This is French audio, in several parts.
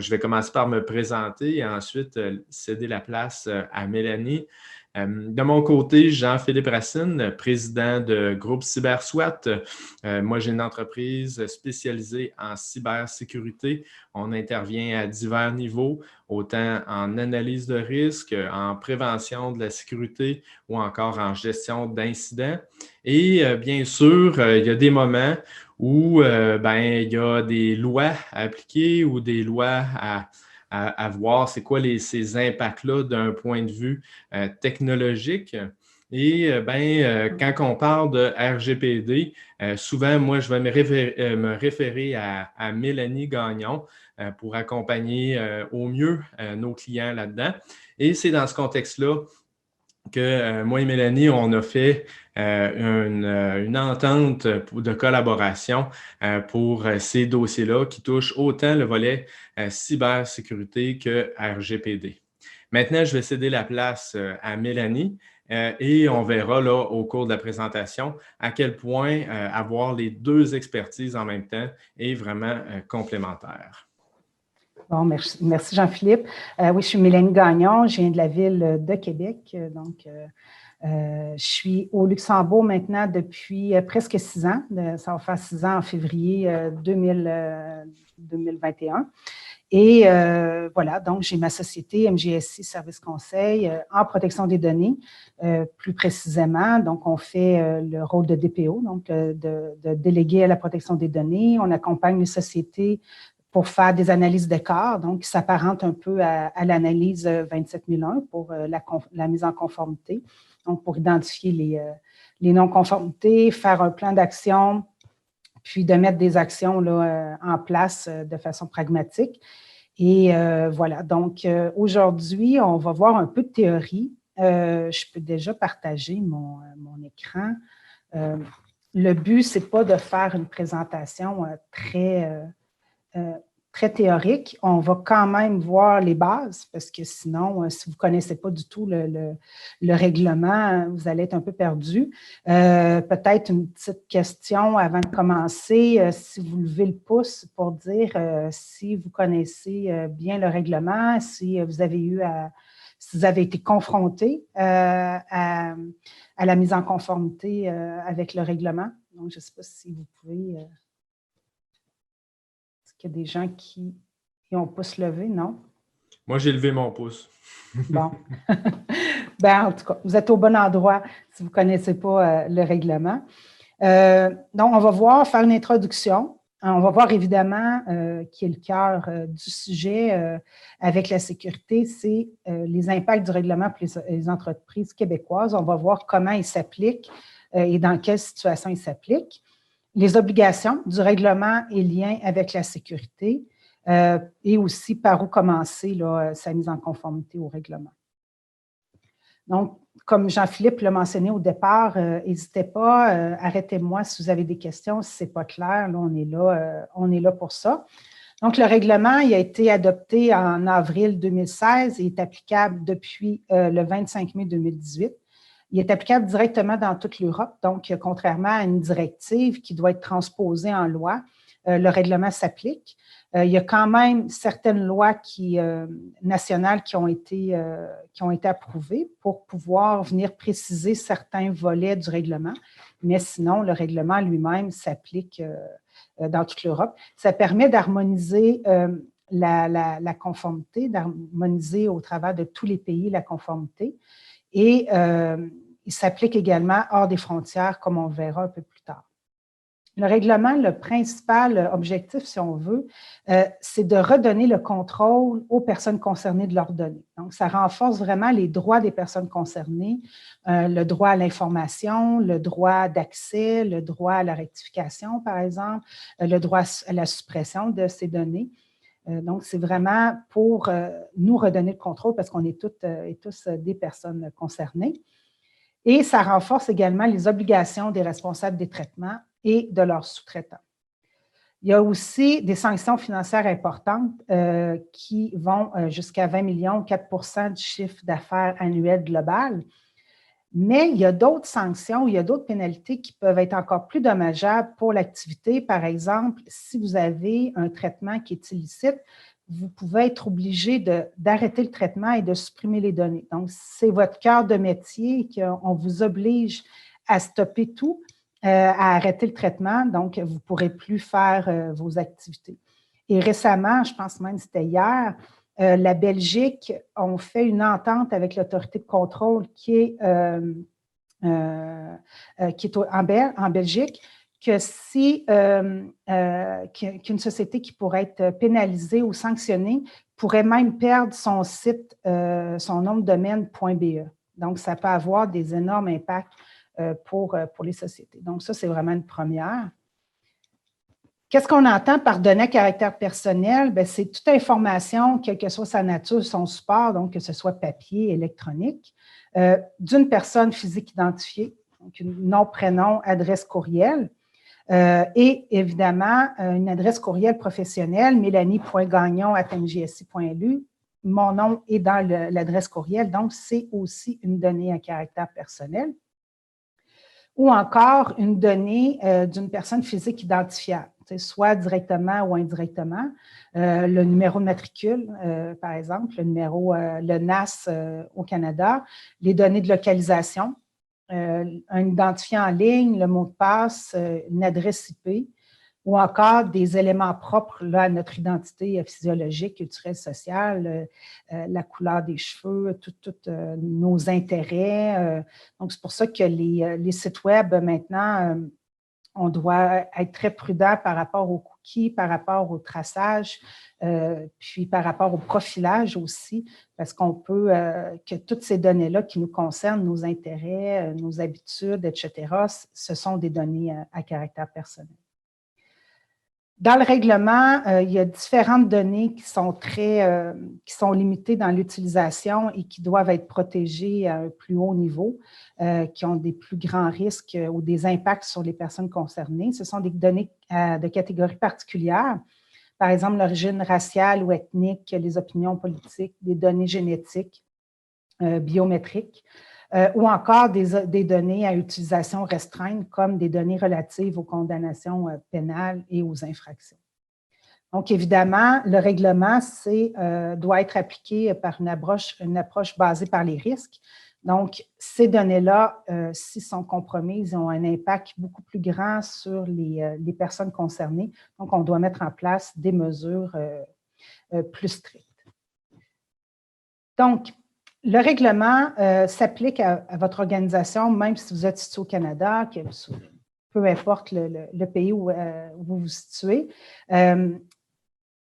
je vais commencer par me présenter et ensuite céder la place à Mélanie. De mon côté, Jean-Philippe Racine, président de groupe CyberSWAT. Moi, j'ai une entreprise spécialisée en cybersécurité. On intervient à divers niveaux, autant en analyse de risque, en prévention de la sécurité ou encore en gestion d'incidents. Et bien sûr, il y a des moments où il y a des lois à appliquer ou des lois à voir c'est quoi ces impacts-là d'un point de vue technologique. Et quand on parle de RGPD, souvent, moi, je vais me référer à Mélanie Gagnon pour accompagner au mieux nos clients là-dedans. Et c'est dans ce contexte-là que moi et Mélanie, on a fait une entente de collaboration pour ces dossiers-là qui touchent autant le volet cybersécurité que RGPD. Maintenant, je vais céder la place à Mélanie et on verra là au cours de la présentation à quel point avoir les deux expertises en même temps est vraiment complémentaire. Bon, merci Jean-Philippe. Oui, je suis Mélanie Gagnon, je viens de la ville de Québec. Donc, je suis au Luxembourg maintenant depuis presque 6 ans. Ça va faire 6 ans en février 2021. Et voilà, donc j'ai ma société MGSI Service Conseil en protection des données, plus précisément. Donc, on fait le rôle de DPO, donc de délégué à la protection des données. On accompagne les sociétés pour faire des analyses d'écart, donc qui s'apparentent un peu à l'analyse 27001 pour la mise en conformité, donc pour identifier les non-conformités, faire un plan d'action, puis de mettre des actions là, en place de façon pragmatique. Et voilà, donc aujourd'hui, on va voir un peu de théorie. Je peux déjà partager mon écran. Le but, ce n'est pas de faire une présentation très théorique. On va quand même voir les bases parce que sinon, si vous ne connaissez pas du tout le règlement, vous allez être un peu perdu. Peut-être une petite question avant de commencer, si vous levez le pouce pour dire si vous connaissez bien le règlement, si vous avez été confronté à la mise en conformité avec le règlement. Donc, je ne sais pas si vous pouvez... Il y a des gens qui ont pouce levé, non? Moi, j'ai levé mon pouce. Bon. En tout cas, vous êtes au bon endroit si vous ne connaissez pas le règlement. Donc, on va faire une introduction. On va voir évidemment qui est le cœur du sujet avec la sécurité, c'est les impacts du règlement pour les entreprises québécoises. On va voir comment il s'applique et dans quelle situation il s'applique. Les obligations du règlement et lien avec la sécurité et aussi par où commencer là, sa mise en conformité au règlement. Donc, comme Jean-Philippe l'a mentionné au départ, n'hésitez pas, arrêtez-moi si vous avez des questions, si ce n'est pas clair, là, on est là pour ça. Donc, le règlement il a été adopté en avril 2016 et est applicable depuis le 25 mai 2018. Il est applicable directement dans toute l'Europe, donc contrairement à une directive qui doit être transposée en loi, le règlement s'applique. Il y a quand même certaines lois nationales qui ont été approuvées pour pouvoir venir préciser certains volets du règlement, mais sinon, le règlement lui-même s'applique dans toute l'Europe. Ça permet d'harmoniser la conformité, d'harmoniser au travers de tous les pays la conformité. Et il s'applique également hors des frontières, comme on verra un peu plus tard. Le règlement, le principal objectif, si on veut, c'est de redonner le contrôle aux personnes concernées de leurs données. Donc, ça renforce vraiment les droits des personnes concernées, le droit à l'information, le droit d'accès, le droit à la rectification, par exemple, le droit à la suppression de ces données. Donc, c'est vraiment pour nous redonner le contrôle parce qu'on est toutes et tous des personnes concernées. Et ça renforce également les obligations des responsables des traitements et de leurs sous-traitants. Il y a aussi des sanctions financières importantes qui vont jusqu'à 20 millions, 4 % du chiffre d'affaires annuel global. Mais il y a d'autres sanctions, il y a d'autres pénalités qui peuvent être encore plus dommageables pour l'activité. Par exemple, si vous avez un traitement qui est illicite, vous pouvez être obligé d'arrêter le traitement et de supprimer les données. Donc, c'est votre cœur de métier qu'on vous oblige à stopper tout, à arrêter le traitement, donc vous ne pourrez plus faire vos activités. Et récemment, je pense même que c'était hier, la Belgique a fait une entente avec l'autorité de contrôle qui est en Belgique, que si qu'une société qui pourrait être pénalisée ou sanctionnée pourrait même perdre son site, son nom de domaine .be. Donc, ça peut avoir des énormes impacts pour les sociétés. Donc, ça, c'est vraiment une première. Qu'est-ce qu'on entend par données à caractère personnel? Bien, c'est toute information, quelle que soit sa nature, son support, donc que ce soit papier, électronique, d'une personne physique identifiée, donc nom, prénom, adresse courriel, et évidemment, une adresse courriel professionnelle, mélanie.gagnon@mjsi.lu. Mon nom est dans l'adresse courriel, donc c'est aussi une donnée à caractère personnel. Ou encore une donnée d'une personne physique identifiable, soit directement ou indirectement. Le numéro de matricule, par exemple, le NAS au Canada, les données de localisation, un identifiant en ligne, le mot de passe, une adresse IP, ou encore des éléments propres là, à notre identité physiologique, culturelle, sociale, la couleur des cheveux, tous nos intérêts. Donc, c'est pour ça que les sites web, maintenant, on doit être très prudent par rapport aux cookies, par rapport au traçage, puis par rapport au profilage aussi, parce qu'on peut, que toutes ces données-là qui nous concernent, nos intérêts, nos habitudes, etc., ce sont des données à caractère personnel. Dans le règlement, il y a différentes données qui sont limitées dans l'utilisation et qui doivent être protégées à un plus haut niveau, qui ont des plus grands risques ou des impacts sur les personnes concernées. Ce sont des données de catégories particulières, par exemple l'origine raciale ou ethnique, les opinions politiques, des données génétiques, biométriques, ou encore des données à utilisation restreinte, comme des données relatives aux condamnations pénales et aux infractions. Donc, évidemment, le règlement doit être appliqué par une approche basée par les risques. Donc, ces données-là, s'ils sont compromises, ont un impact beaucoup plus grand sur les personnes concernées. Donc, on doit mettre en place des mesures plus strictes. Donc, le règlement s'applique à votre organisation, même si vous êtes situé au Canada, peu importe le pays où vous vous situez.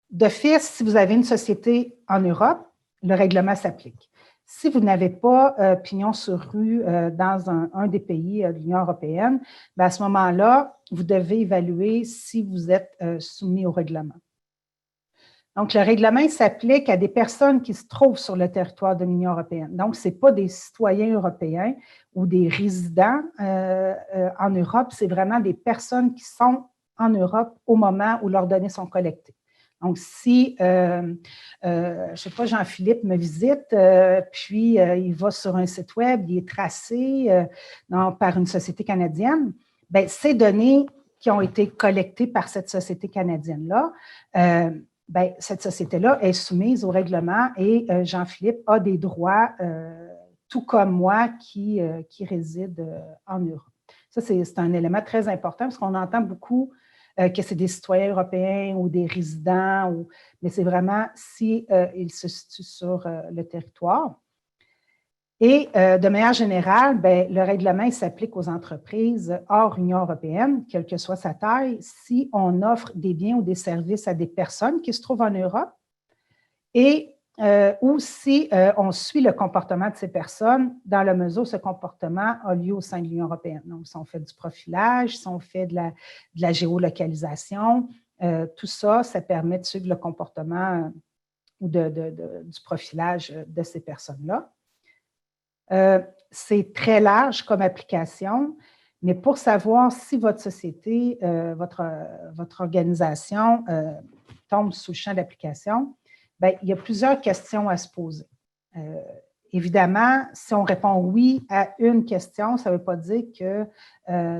D'office, si vous avez une société en Europe, le règlement s'applique. Si vous n'avez pas pignon sur rue dans un des pays de l'Union européenne, bien à ce moment-là, vous devez évaluer si vous êtes soumis au règlement. Donc, le règlement s'applique à des personnes qui se trouvent sur le territoire de l'Union européenne. Donc, ce n'est pas des citoyens européens ou des résidents en Europe, c'est vraiment des personnes qui sont en Europe au moment où leurs données sont collectées. Donc, si, je ne sais pas, Jean-Philippe me visite, puis il va sur un site web, il est tracé par une société canadienne, bien, ces données qui ont été collectées par cette société canadienne-là, bien, cette société-là est soumise au règlement et Jean-Philippe a des droits, tout comme moi, qui réside en Europe. Ça, c'est un élément très important parce qu'on entend beaucoup que c'est des citoyens européens ou des résidents, mais c'est vraiment si ils se situent sur le territoire. Et de manière générale, bien, le règlement s'applique aux entreprises hors Union européenne, quelle que soit sa taille, si on offre des biens ou des services à des personnes qui se trouvent en Europe et ou si on suit le comportement de ces personnes dans la mesure où ce comportement a lieu au sein de l'Union européenne. Donc, si on fait du profilage, si on fait de la géolocalisation, tout ça, ça permet de suivre le comportement ou du profilage de ces personnes-là. C'est très large comme application, mais pour savoir si votre société, votre organisation tombe sous le champ d'application, bien, il y a plusieurs questions à se poser. évidemment, si on répond oui à une question, ça ne veut pas dire que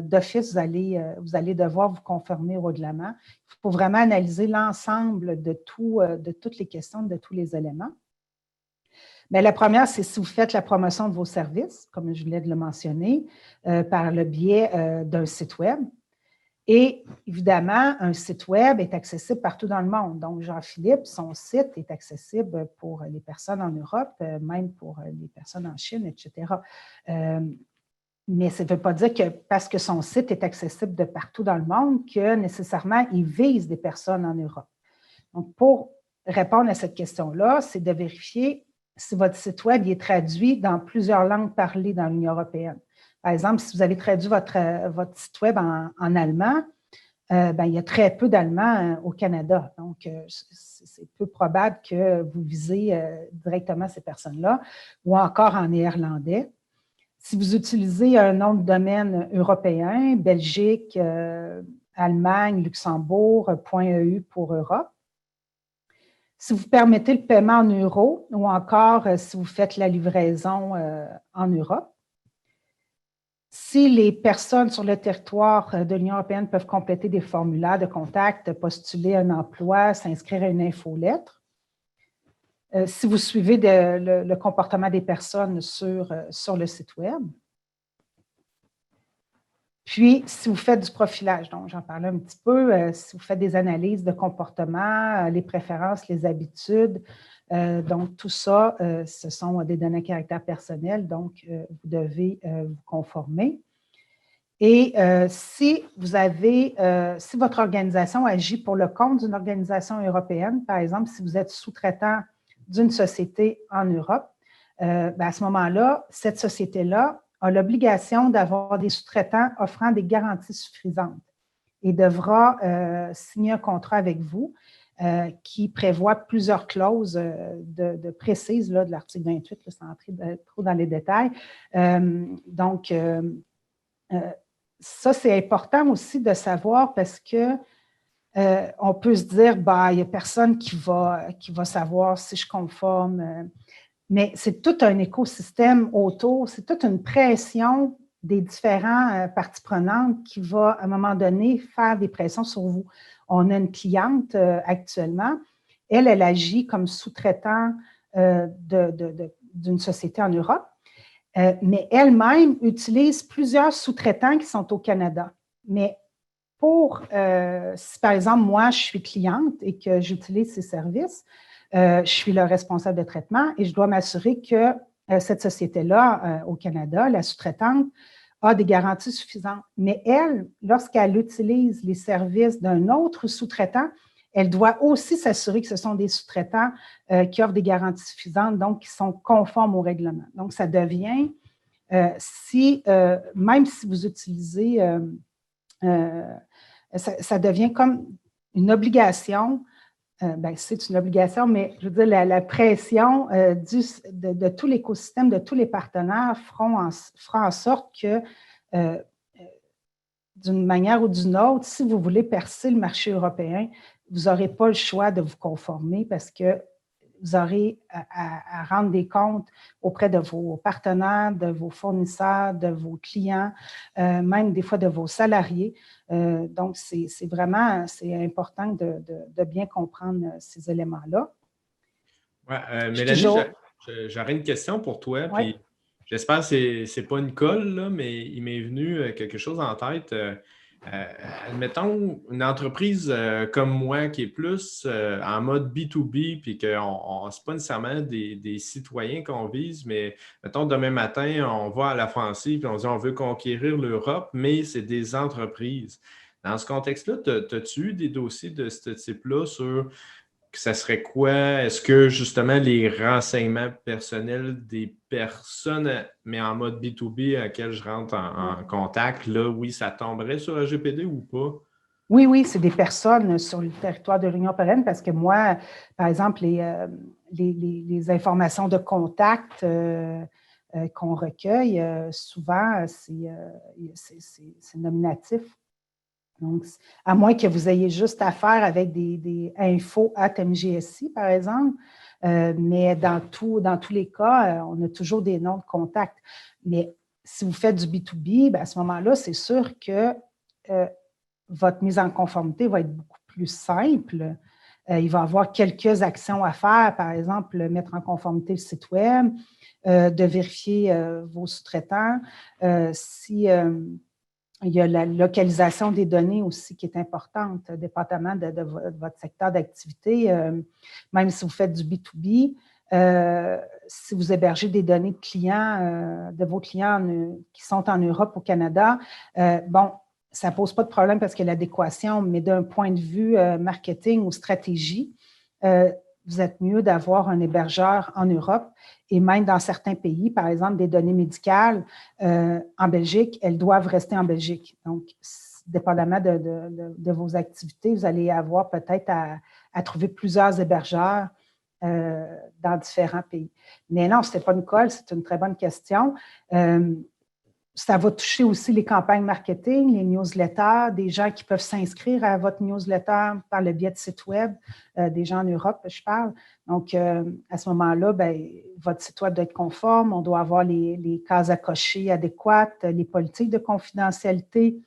d'office, vous allez devoir vous conformer au règlement. Il faut vraiment analyser l'ensemble de toutes les questions, de tous les éléments. Bien, la première, c'est si vous faites la promotion de vos services, comme je voulais de le mentionner, par le biais d'un site Web. Et évidemment, un site Web est accessible partout dans le monde. Donc, Jean-Philippe, son site est accessible pour les personnes en Europe, même pour les personnes en Chine, etc. Mais ça ne veut pas dire que parce que son site est accessible de partout dans le monde, que nécessairement, il vise des personnes en Europe. Donc, pour répondre à cette question-là, c'est de vérifier si votre site Web est traduit dans plusieurs langues parlées dans l'Union européenne. Par exemple, si vous avez traduit votre site Web en allemand, ben, il y a très peu d'Allemands au Canada. Donc, c'est peu probable que vous visez directement ces personnes-là, ou encore en néerlandais. Si vous utilisez un nom de domaine européen, Belgique, Allemagne, Luxembourg, .eu pour Europe. Si vous permettez le paiement en euros ou encore si vous faites la livraison en Europe. Si les personnes sur le territoire de l'Union européenne peuvent compléter des formulaires de contact, postuler un emploi, s'inscrire à une infolettre. Si vous suivez le comportement des personnes sur le site Web. Puis, si vous faites du profilage, donc j'en parlais un petit peu, si vous faites des analyses de comportement, les préférences, les habitudes, donc tout ça, ce sont des données à caractère personnel, donc vous devez vous conformer. Et si votre organisation agit pour le compte d'une organisation européenne, par exemple, si vous êtes sous-traitant d'une société en Europe, ben à ce moment-là, cette société-là a l'obligation d'avoir des sous-traitants offrant des garanties suffisantes et devra signer un contrat avec vous qui prévoit plusieurs clauses précises là, de l'article 28, là, sans entrer trop dans les détails. Donc, ça, c'est important aussi de savoir parce que on peut se dire, bah, il n'y a personne qui va savoir si je conforme. Mais c'est tout un écosystème autour, c'est toute une pression des différentes parties prenantes qui va, à un moment donné, faire des pressions sur vous. On a une cliente actuellement, elle agit comme sous-traitant d'une société en Europe, mais elle-même utilise plusieurs sous-traitants qui sont au Canada. Mais si par exemple, moi, je suis cliente et que j'utilise ces services, je suis le responsable de traitement et je dois m'assurer que cette société-là au Canada, la sous-traitante, a des garanties suffisantes. Mais elle, lorsqu'elle utilise les services d'un autre sous-traitant, elle doit aussi s'assurer que ce sont des sous-traitants qui offrent des garanties suffisantes, donc qui sont conformes au règlement. Donc, ça devient, même si vous utilisez, ça devient comme une obligation. Ben, c'est une obligation, mais je veux dire, la pression de tout l'écosystème, de tous les partenaires fera en sorte que, d'une manière ou d'une autre, si vous voulez percer le marché européen, vous n'aurez pas le choix de vous conformer parce que vous aurez à rendre des comptes auprès de vos partenaires, de vos fournisseurs, de vos clients, même des fois de vos salariés. Donc, c'est important de bien comprendre ces éléments-là. Ouais, Mélanie, j'aurais une question pour toi. Ouais. Puis j'espère que ce n'est pas une colle, là, mais il m'est venu quelque chose en tête. Admettons, une entreprise comme moi qui est plus en mode B2B, puis que ce n'est pas nécessairement des citoyens qu'on vise, mais mettons, demain matin, on va à la offensive, puis on dit on veut conquérir l'Europe, mais c'est des entreprises. Dans ce contexte-là, as-tu eu des dossiers de ce type-là sur que ça serait quoi? Est-ce que justement les renseignements personnels des personnes, mais en mode B2B, à laquelle je rentre en contact, là, oui, ça tomberait sur RGPD ou pas? Oui, c'est des personnes sur le territoire de l'Union européenne parce que moi, par exemple, les informations de contact qu'on recueille, souvent, c'est nominatif. Donc, à moins que vous ayez juste affaire avec des infos @MGSI, par exemple, mais dans tous les cas, on a toujours des noms de contact. Mais si vous faites du B2B, à ce moment-là, c'est sûr que votre mise en conformité va être beaucoup plus simple. Il va y avoir quelques actions à faire, par exemple, mettre en conformité le site web, de vérifier vos sous-traitants. Il y a la localisation des données aussi qui est importante, dépendamment de votre secteur d'activité. Même si vous faites du B2B, si vous hébergez des données de clients, de vos clients qui sont en Europe, au Canada, ça ne pose pas de problème parce qu'il y a l'adéquation, mais d'un point de vue marketing ou stratégie, vous êtes mieux d'avoir un hébergeur en Europe et même dans certains pays, par exemple, des données médicales en Belgique, elles doivent rester en Belgique. Donc, dépendamment de vos activités, vous allez avoir peut-être à trouver plusieurs hébergeurs dans différents pays. Mais non, ce n'est pas une colle, c'est une très bonne question. Ça va toucher aussi les campagnes marketing, les newsletters, des gens qui peuvent s'inscrire à votre newsletter par le biais de site web, des gens en Europe, je parle. Donc, à ce moment-là, votre site web doit être conforme, on doit avoir les cases à cocher adéquates, les politiques de confidentialité,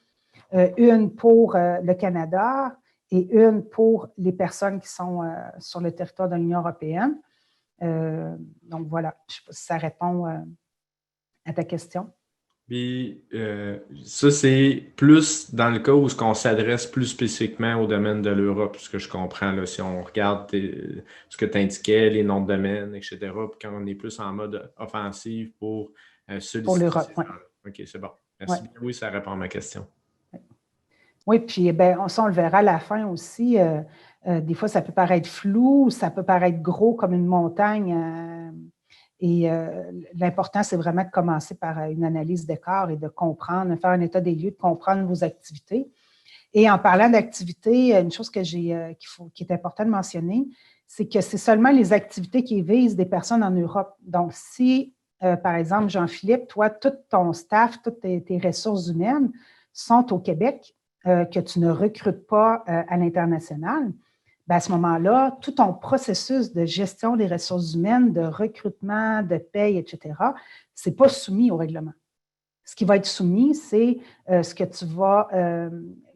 une pour le Canada et une pour les personnes qui sont sur le territoire de l'Union européenne. Donc, voilà, je ne sais pas si ça répond à ta question. Puis, ça, c'est plus dans le cas où on s'adresse plus spécifiquement au domaine de l'Europe, ce que je comprends, là, si on regarde ce que tu indiquais, les noms de domaine, etc., puis quand on est plus en mode offensif pour solliciter pour l'Europe, ces gens-là. OK, c'est bon. Merci. Ouais. Oui, ça répond à ma question. Oui, puis on le verra à la fin aussi. Des fois, ça peut paraître flou, ça peut paraître gros comme une montagne. Et l'important, c'est vraiment de commencer par une analyse d'écart et de comprendre, de faire un état des lieux, de comprendre vos activités. Et en parlant d'activités, une chose qui est important de mentionner, c'est que c'est seulement les activités qui visent des personnes en Europe. Donc, si, par exemple, Jean-Philippe, toi, tout ton staff, toutes tes ressources humaines sont au Québec, que tu ne recrutes pas à l'international, à ce moment-là, tout ton processus de gestion des ressources humaines, de recrutement, de paye, etc., ce n'est pas soumis au règlement. Ce qui va être soumis, c'est ce que tu vas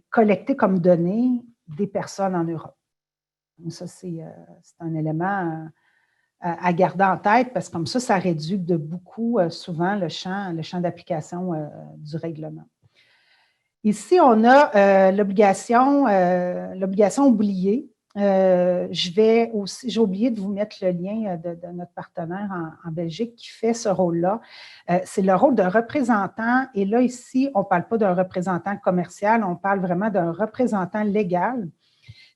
collecter comme données des personnes en Europe. Donc ça, c'est un élément à garder en tête parce que comme ça réduit de beaucoup, souvent, le champ d'application du règlement. Ici, on a l'obligation oubliée. J'ai oublié de vous mettre le lien de notre partenaire en Belgique qui fait ce rôle-là. C'est le rôle de représentant. Et là, ici, on ne parle pas d'un représentant commercial, on parle vraiment d'un représentant légal.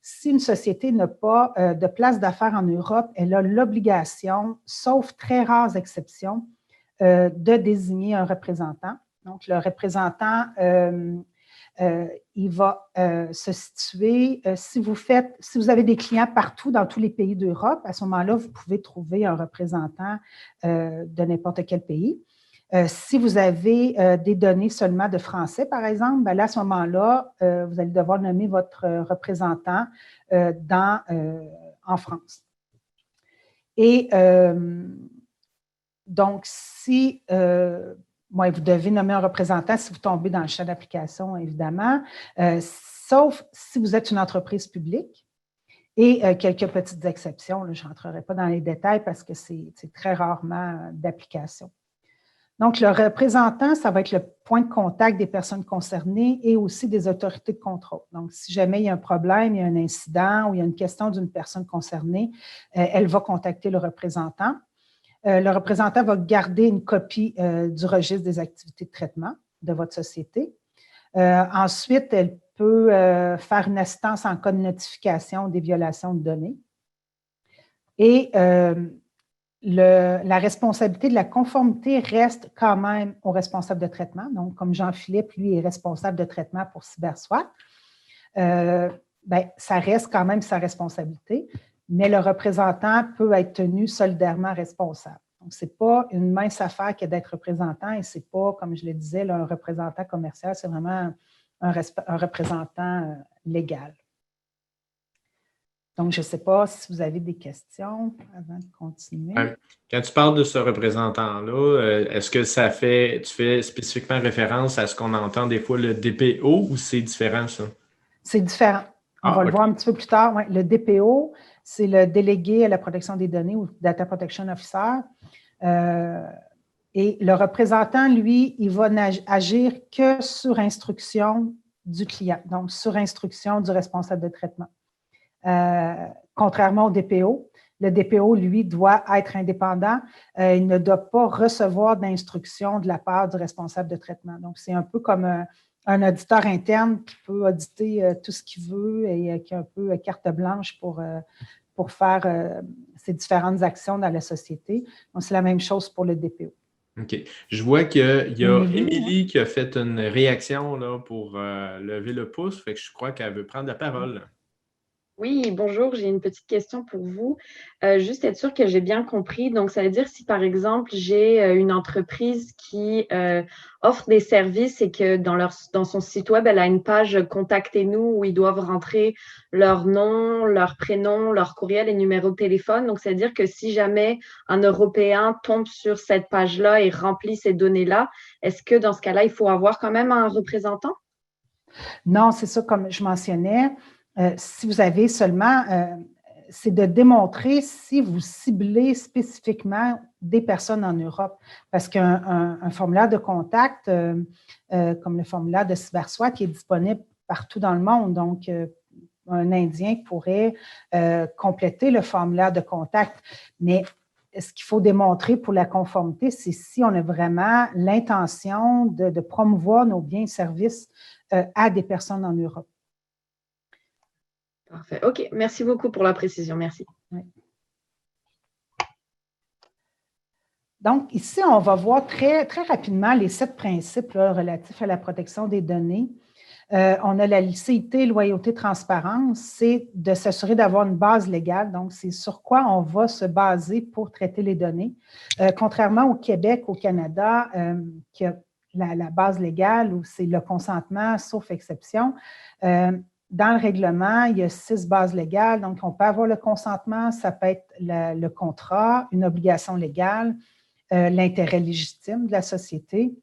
Si une société n'a pas de place d'affaires en Europe, elle a l'obligation, sauf très rares exceptions, de désigner un représentant. Donc, le représentant il va se situer, si vous avez des clients partout dans tous les pays d'Europe, à ce moment-là, vous pouvez trouver un représentant de n'importe quel pays. Si vous avez des données seulement de français, par exemple, là, à ce moment-là, vous allez devoir nommer votre représentant en France. Et donc, si vous devez nommer un représentant si vous tombez dans le champ d'application, évidemment, sauf si vous êtes une entreprise publique et quelques petites exceptions. Là, je ne rentrerai pas dans les détails parce que c'est très rarement d'application. Donc, le représentant, ça va être le point de contact des personnes concernées et aussi des autorités de contrôle. Donc, si jamais il y a un problème, il y a un incident ou il y a une question d'une personne concernée, elle va contacter le représentant. Le représentant va garder une copie du registre des activités de traitement de votre société. Ensuite, elle peut faire une assistance en cas de notification des violations de données. Et la responsabilité de la conformité reste quand même au responsable de traitement. Donc, comme Jean-Philippe, lui, est responsable de traitement pour CyberSWAT, ça reste quand même sa responsabilité. Mais le représentant peut être tenu solidairement responsable. Donc, ce n'est pas une mince affaire que d'être représentant et ce n'est pas, comme je le disais, là, un représentant commercial, c'est vraiment un représentant légal. Donc, je ne sais pas si vous avez des questions avant de continuer. Quand tu parles de ce représentant-là, est-ce que tu fais spécifiquement référence à ce qu'on entend des fois le DPO ou c'est différent, ça? C'est différent. On va le voir un petit peu plus tard. Ouais, le DPO, c'est le délégué à la protection des données ou Data Protection Officer. Et le représentant, lui, il va agir que sur instruction du client, donc sur instruction du responsable de traitement. Contrairement au DPO, le DPO, lui, doit être indépendant. Il ne doit pas recevoir d'instructions de la part du responsable de traitement. Donc, c'est un peu comme un auditeur interne qui peut auditer tout ce qu'il veut et qui a un peu carte blanche pour faire ces différentes actions dans la société. Donc, c'est la même chose pour le DPO. OK. Je vois qu'il y a Émilie qui a fait une réaction là, pour lever le pouce. Fait que je crois qu'elle veut prendre la parole. Oui, bonjour, j'ai une petite question pour vous. Juste être sûr que j'ai bien compris. Donc, ça veut dire si, par exemple, j'ai une entreprise qui offre des services et que dans son site web, elle a une page « Contactez-nous » où ils doivent rentrer leur nom, leur prénom, leur courriel et numéro de téléphone. Donc, ça veut dire que si jamais un Européen tombe sur cette page-là et remplit ces données-là, est-ce que dans ce cas-là, il faut avoir quand même un représentant? Non, c'est ça, comme je mentionnais. Si vous avez seulement, c'est de démontrer si vous ciblez spécifiquement des personnes en Europe. Parce qu'un formulaire de contact, comme le formulaire de CyberSWAT, qui est disponible partout dans le monde. Donc, un Indien pourrait compléter le formulaire de contact. Mais ce qu'il faut démontrer pour la conformité, c'est si on a vraiment l'intention de promouvoir nos biens et services à des personnes en Europe. Parfait. OK. Merci beaucoup pour la précision. Merci. Oui. Donc, ici, on va voir très, très rapidement les 7 principes là, relatifs à la protection des données. On a la licéité, loyauté, transparence. C'est de s'assurer d'avoir une base légale. Donc, c'est sur quoi on va se baser pour traiter les données. Contrairement au Québec, au Canada, qui a la base légale où c'est le consentement, sauf exception, dans le règlement, il y a 6 bases légales. Donc, on peut avoir le consentement, ça peut être le contrat, une obligation légale, l'intérêt légitime de la société,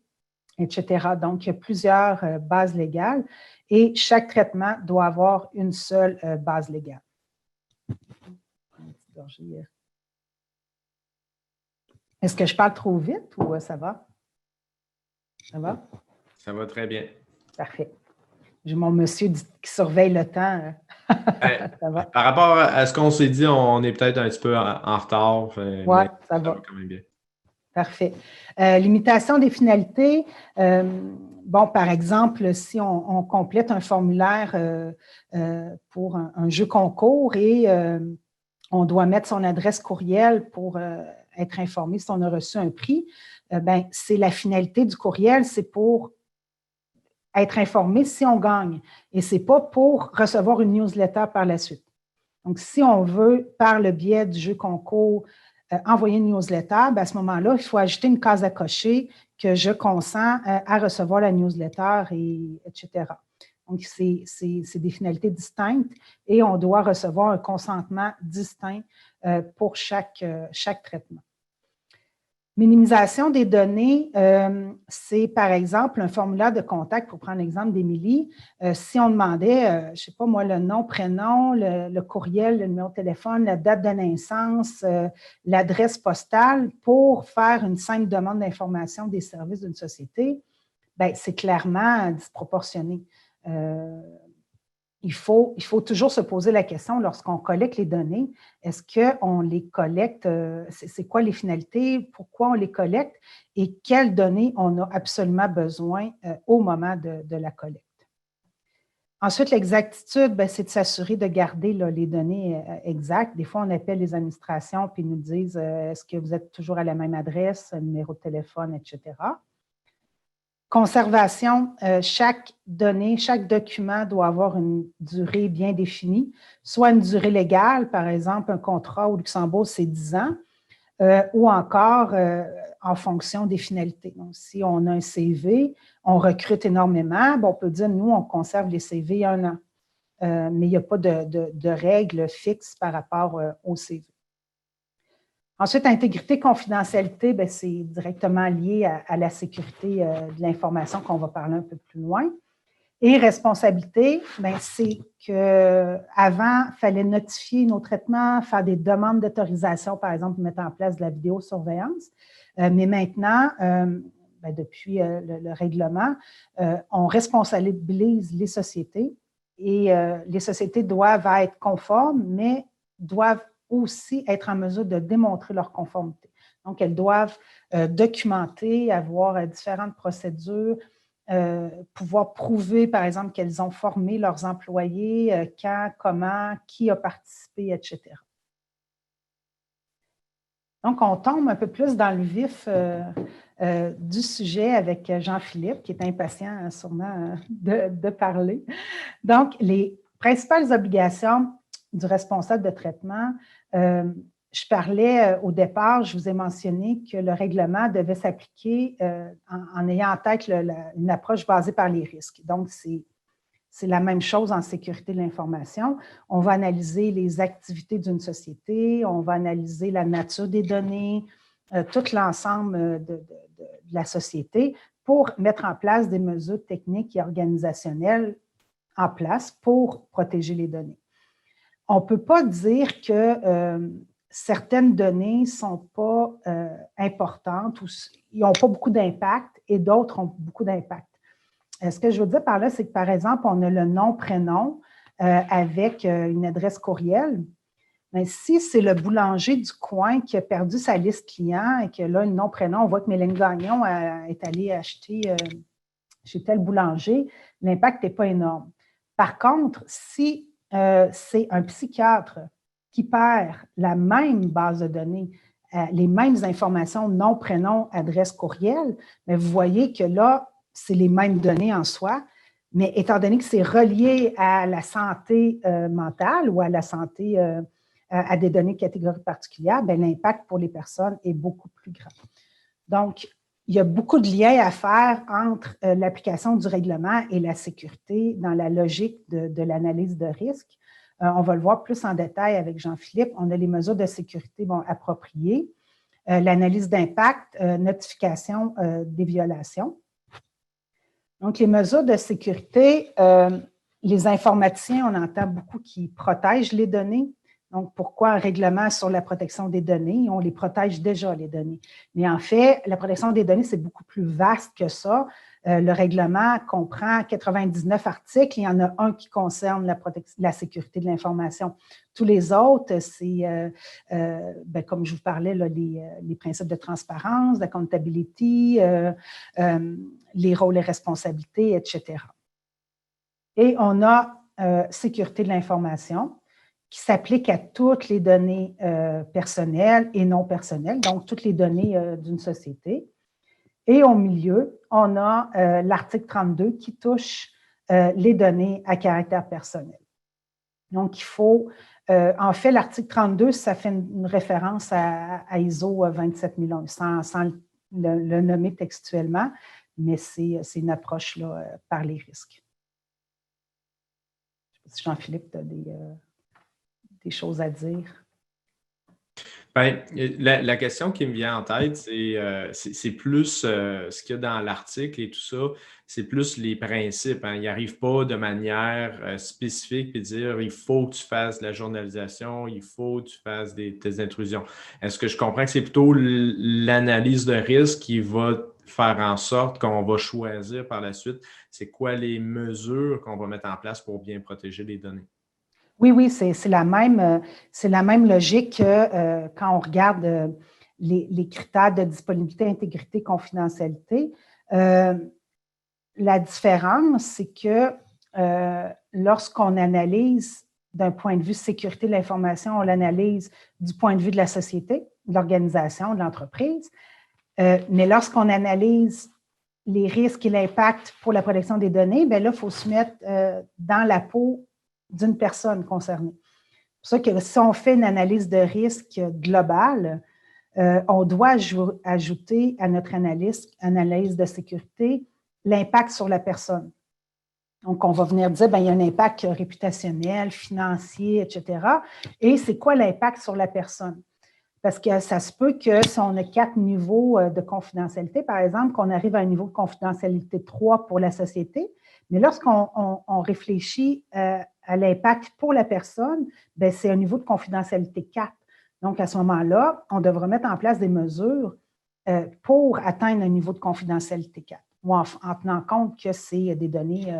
etc. Donc, il y a plusieurs bases légales et chaque traitement doit avoir une seule base légale. Est-ce que je parle trop vite ou ça va? Ça va? Ça va très bien. Parfait. J'ai mon monsieur qui surveille le temps. Ça va. Par rapport à ce qu'on s'est dit, on est peut-être un petit peu en retard. Oui, ça va. Quand même bien. Parfait. Limitation des finalités. Bon, par exemple, si on complète un formulaire pour un jeu concours et on doit mettre son adresse courriel pour être informé si on a reçu un prix, ben, c'est la finalité du courriel, c'est pour être informé si on gagne. Et ce n'est pas pour recevoir une newsletter par la suite. Donc, si on veut, par le biais du jeu concours, envoyer une newsletter, bien, à ce moment-là, il faut ajouter une case à cocher que je consens à recevoir la newsletter, etc. Donc, c'est des finalités distinctes et on doit recevoir un consentement distinct pour chaque traitement. Minimisation des données, c'est par exemple un formulaire de contact, pour prendre l'exemple d'Émilie. Si on demandait, je ne sais pas moi, le nom, prénom, le courriel, le numéro de téléphone, la date de naissance, l'adresse postale pour faire une simple demande d'information des services d'une société, bien, c'est clairement disproportionné. Il faut toujours se poser la question lorsqu'on collecte les données, est-ce qu'on les collecte, c'est quoi les finalités, pourquoi on les collecte et quelles données on a absolument besoin au moment de la collecte. Ensuite, l'exactitude, c'est de s'assurer de garder là, les données exactes. Des fois, on appelle les administrations puis ils nous disent est-ce que vous êtes toujours à la même adresse, numéro de téléphone, etc. Conservation, chaque donnée, chaque document doit avoir une durée bien définie, soit une durée légale, par exemple, un contrat au Luxembourg, c'est 10 ans, ou encore en fonction des finalités. Donc, si on a un CV, on recrute énormément, on peut dire, nous, on conserve les CV 1 an. mais il n'y a pas de règles fixes par rapport au CV. Ensuite, intégrité, confidentialité, c'est directement lié à la sécurité de l'information qu'on va parler un peu plus loin. Et responsabilité, c'est qu'avant, il fallait notifier nos traitements, faire des demandes d'autorisation, par exemple, mettre en place de la vidéosurveillance. Mais maintenant, depuis le règlement, on responsabilise les sociétés et les sociétés doivent être conformes, mais doivent aussi être en mesure de démontrer leur conformité. Donc, elles doivent documenter, avoir différentes procédures, pouvoir prouver, par exemple, qu'elles ont formé leurs employés, quand, comment, qui a participé, etc. Donc, on tombe un peu plus dans le vif du sujet avec Jean-Philippe, qui est impatient sûrement de parler. Donc, les principales obligations du responsable de traitement, je parlais au départ, je vous ai mentionné que le règlement devait s'appliquer en ayant en tête une approche basée par les risques. Donc, c'est la même chose en sécurité de l'information. On va analyser les activités d'une société, on va analyser la nature des données, tout l'ensemble de la société pour mettre en place des mesures techniques et organisationnelles en place pour protéger les données. On ne peut pas dire que certaines données ne sont pas importantes ou ils n'ont pas beaucoup d'impact et d'autres ont beaucoup d'impact. Ce que je veux dire par là, c'est que, par exemple, on a le nom, prénom avec une adresse courriel. Mais si c'est le boulanger du coin qui a perdu sa liste client et que là, le nom, prénom, on voit que Mélanie Gagnon est allée acheter chez tel boulanger, l'impact n'est pas énorme. Par contre, si c'est un psychiatre qui perd la même base de données, les mêmes informations, nom, prénom, adresse, courriel, mais vous voyez que là, c'est les mêmes données en soi, mais étant donné que c'est relié à la santé mentale ou à la santé, à des données de catégorie particulière, l'impact pour les personnes est beaucoup plus grand. Donc, il y a beaucoup de liens à faire entre l'application du règlement et la sécurité dans la logique de l'analyse de risque. On va le voir plus en détail avec Jean-Philippe. On a les mesures de sécurité appropriées, l'analyse d'impact, notification des violations. Donc, les mesures de sécurité, les informaticiens, on entend beaucoup qui protègent les données. Donc, pourquoi un règlement sur la protection des données? On les protège déjà, les données. Mais en fait, la protection des données, c'est beaucoup plus vaste que ça. Le règlement comprend 99 articles. Il y en a un qui concerne la sécurité de l'information. Tous les autres, c'est, comme je vous parlais, là, les principes de transparence, d'accountability, les rôles et responsabilités, etc. Et on a sécurité de l'information qui s'applique à toutes les données personnelles et non personnelles, donc toutes les données d'une société. Et au milieu, on a l'article 32 qui touche les données à caractère personnel. Donc, il faut, en fait, l'article 32, ça fait une référence à ISO 27001, sans le nommer textuellement, mais c'est une approche là, par les risques. Je ne sais pas si Jean-Philippe, tu as des choses à dire. Bien, la question qui me vient en tête, c'est plus ce qu'il y a dans l'article et tout ça, c'est plus les principes. Hein. Il n'arrive pas de manière spécifique et dire il faut que tu fasses de la journalisation, il faut que tu fasses tes intrusions. Est-ce que je comprends que c'est plutôt l'analyse de risque qui va faire en sorte qu'on va choisir par la suite c'est quoi les mesures qu'on va mettre en place pour bien protéger les données? Oui, c'est la même logique que quand on regarde les critères de disponibilité, intégrité, confidentialité. La différence, c'est que lorsqu'on analyse d'un point de vue sécurité de l'information, on l'analyse du point de vue de la société, de l'organisation, de l'entreprise. Mais lorsqu'on analyse les risques et l'impact pour la protection des données, bien là, il faut se mettre dans la peau d'une personne concernée. C'est pour ça que si on fait une analyse de risque globale, on doit ajouter à notre analyse de sécurité l'impact sur la personne. Donc, on va venir dire, bien, il y a un impact réputationnel, financier, etc. Et c'est quoi l'impact sur la personne? Parce que ça se peut que si on a 4 niveaux de confidentialité, par exemple, qu'on arrive à un niveau de confidentialité 3 pour la société, mais lorsqu'on réfléchit à l'impact pour la personne, bien, c'est un niveau de confidentialité 4. Donc, à ce moment-là, on devra mettre en place des mesures pour atteindre un niveau de confidentialité 4, ou en tenant compte que c'est des données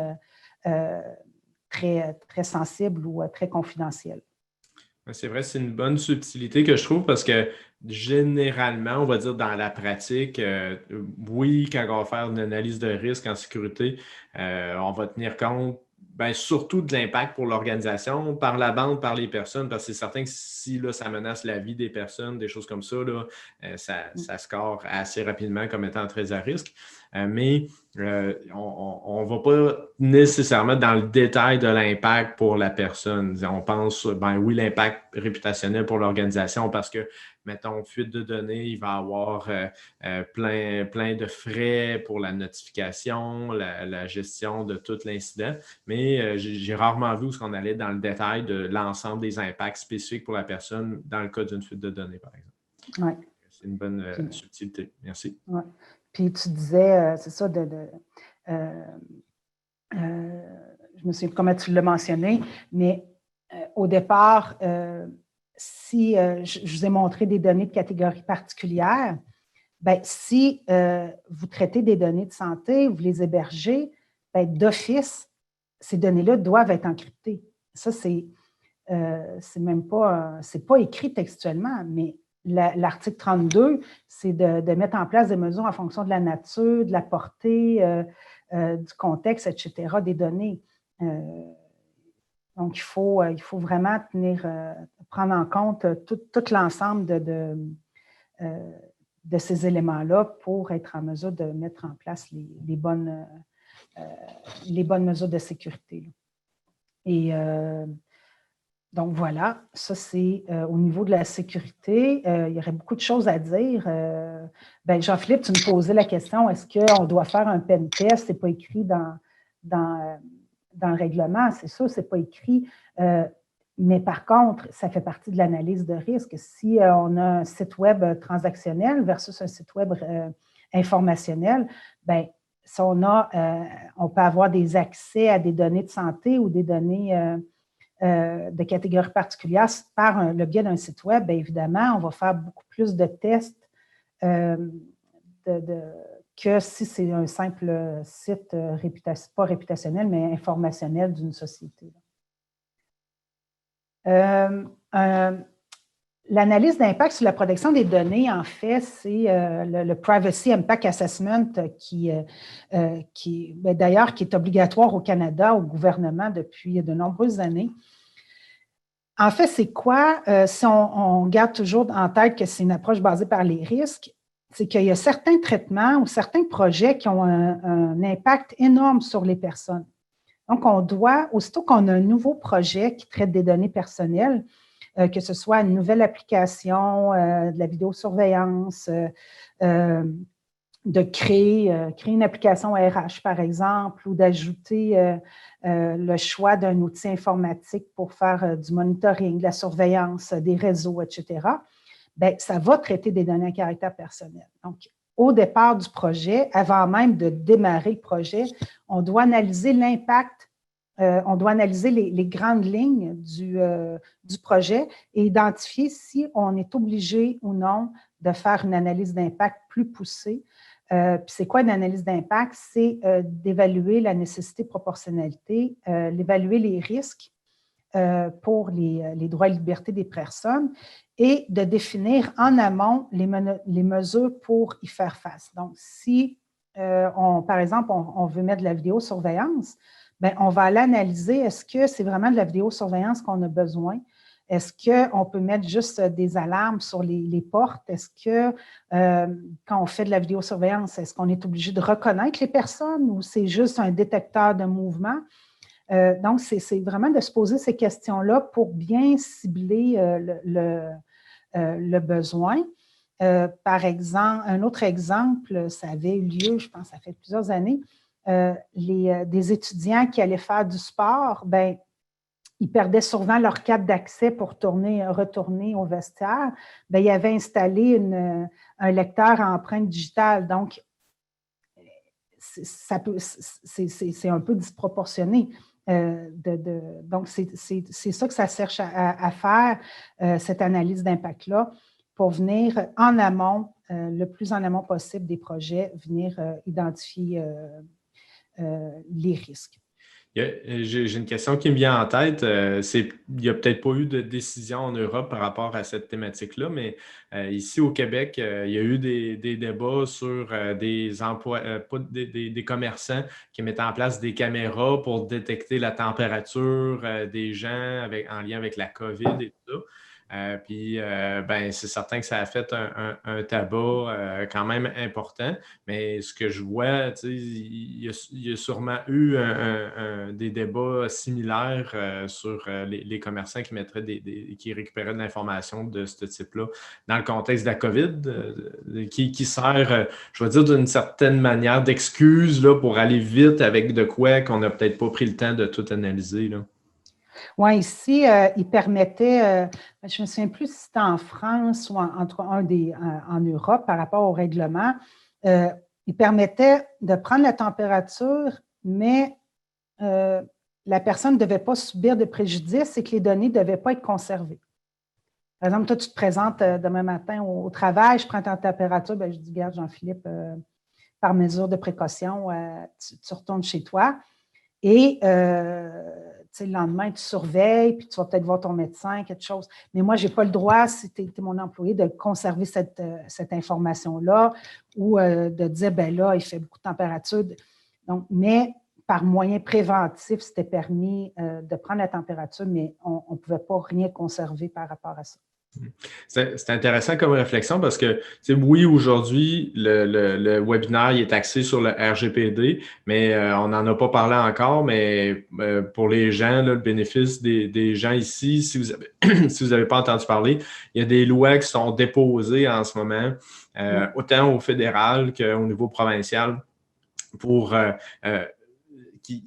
très, très sensibles ou très confidentielles. C'est vrai, c'est une bonne subtilité que je trouve parce que généralement, on va dire dans la pratique, oui, quand on va faire une analyse de risque en sécurité, on va tenir compte surtout de l'impact pour l'organisation, par la bande, par les personnes, parce que c'est certain que si là, ça menace la vie des personnes, des choses comme ça, là, ça score assez rapidement comme étant très à risque. Mais on ne va pas nécessairement dans le détail de l'impact pour la personne. On pense, oui, l'impact réputationnel pour l'organisation parce que, mettons, fuite de données, il va y avoir plein de frais pour la notification, la gestion de tout l'incident. Mais j'ai rarement vu où on allait dans le détail de l'ensemble des impacts spécifiques pour la personne dans le cas d'une fuite de données, par exemple. Ouais. C'est une bonne subtilité. Merci. Ouais. Puis tu disais, c'est ça, je me souviens comment tu l'as mentionné, mais au départ, si je vous ai montré des données de catégorie particulière, bien, si vous traitez des données de santé, vous les hébergez, bien, d'office, ces données-là doivent être encryptées. Ça, c'est même pas, c'est pas écrit textuellement, mais l'article 32, c'est de mettre en place des mesures en fonction de la nature, de la portée, du contexte, etc., des données. Donc, il faut vraiment prendre en compte tout l'ensemble de ces éléments-là pour être en mesure de mettre en place les bonnes mesures de sécurité. Et donc, voilà, ça, c'est au niveau de la sécurité. Il y aurait beaucoup de choses à dire. Jean-Philippe, tu me posais la question, est-ce qu'on doit faire un pen test? Ce n'est pas écrit dans le règlement, c'est sûr, ce n'est pas écrit. Mais par contre, ça fait partie de l'analyse de risque. Si on a un site web transactionnel versus un site web informationnel, bien, si on peut avoir des accès à des données de santé ou des données de catégories particulières par le biais d'un site web, bien évidemment, on va faire beaucoup plus de tests que si c'est un simple site pas réputationnel, mais informationnel d'une société. L'analyse d'impact sur la protection des données, en fait, c'est le Privacy Impact Assessment qui d'ailleurs, qui est obligatoire au Canada, au gouvernement depuis de nombreuses années. En fait, c'est quoi? Si on garde toujours en tête que c'est une approche basée par les risques, c'est qu'il y a certains traitements ou certains projets qui ont un impact énorme sur les personnes. Donc, on doit, aussitôt qu'on a un nouveau projet qui traite des données personnelles, que ce soit une nouvelle application, de la vidéosurveillance, de créer une application RH, par exemple, ou d'ajouter le choix d'un outil informatique pour faire du monitoring, de la surveillance des réseaux, etc., bien, ça va traiter des données à caractère personnel. Donc, au départ du projet, avant même de démarrer le projet, on doit analyser l'impact, on doit analyser les grandes lignes du projet et identifier si on est obligé ou non de faire une analyse d'impact plus poussée. Puis c'est quoi une analyse d'impact? C'est d'évaluer la nécessité, proportionnalité, d'évaluer les risques pour les droits et libertés des personnes et de définir en amont les mesures pour y faire face. Donc, si, par exemple, on veut mettre de la vidéosurveillance, bien, on va aller analyser, est-ce que c'est vraiment de la vidéosurveillance qu'on a besoin? Est-ce qu'on peut mettre juste des alarmes sur les portes? Est-ce que quand on fait de la vidéosurveillance, est-ce qu'on est obligé de reconnaître les personnes ou c'est juste un détecteur de mouvement? Donc, c'est vraiment de se poser ces questions-là pour bien cibler le besoin. Par exemple, un autre exemple, ça avait eu lieu, je pense, ça fait plusieurs années, des étudiants qui allaient faire du sport, ben, ils perdaient souvent leur carte d'accès pour retourner au vestiaire. Ben, ils avaient installé un lecteur à empreinte digitale. Donc, c'est un peu disproportionné. Donc, c'est ça que ça cherche à faire, cette analyse d'impact-là, pour venir en amont, le plus en amont possible des projets, venir identifier les risques. J'ai une question qui me vient en tête. Il n'y a peut-être pas eu de décision en Europe par rapport à cette thématique-là, mais ici au Québec, il y a eu des débats sur des commerçants qui mettaient en place des caméras pour détecter la température des gens en lien avec la COVID et tout ça. Ben, c'est certain que ça a fait un tabac quand même important, mais ce que je vois, il y a sûrement eu des débats similaires sur les commerçants qui qui récupéraient de l'information de ce type-là dans le contexte de la COVID, qui sert, je vais dire, d'une certaine manière d'excuse là, pour aller vite avec de quoi qu'on n'a peut-être pas pris le temps de tout analyser, là. Oui, ici, il permettait, je ne me souviens plus si c'était en France ou en Europe par rapport au règlement, il permettait de prendre la température, mais la personne ne devait pas subir de préjudice et que les données ne devaient pas être conservées. Par exemple, toi, tu te présentes demain matin au travail, je prends ta température, bien, je dis, regarde, Jean-Philippe, par mesure de précaution, tu retournes chez toi et le lendemain, tu surveilles, puis tu vas peut-être voir ton médecin, quelque chose. Mais moi, je n'ai pas le droit, si tu es mon employé, de conserver cette information-là ou de dire, ben là, il fait beaucoup de température. Donc, mais par moyen préventif, c'était permis de prendre la température, mais on ne pouvait pas rien conserver par rapport à ça. C'est intéressant comme réflexion parce que, oui, aujourd'hui, le webinaire il est axé sur le RGPD, mais on n'en a pas parlé encore, mais pour les gens, là, le bénéfice des gens ici, si vous avez pas entendu parler, il y a des lois qui sont déposées en ce moment, autant au fédéral qu'au niveau provincial, pour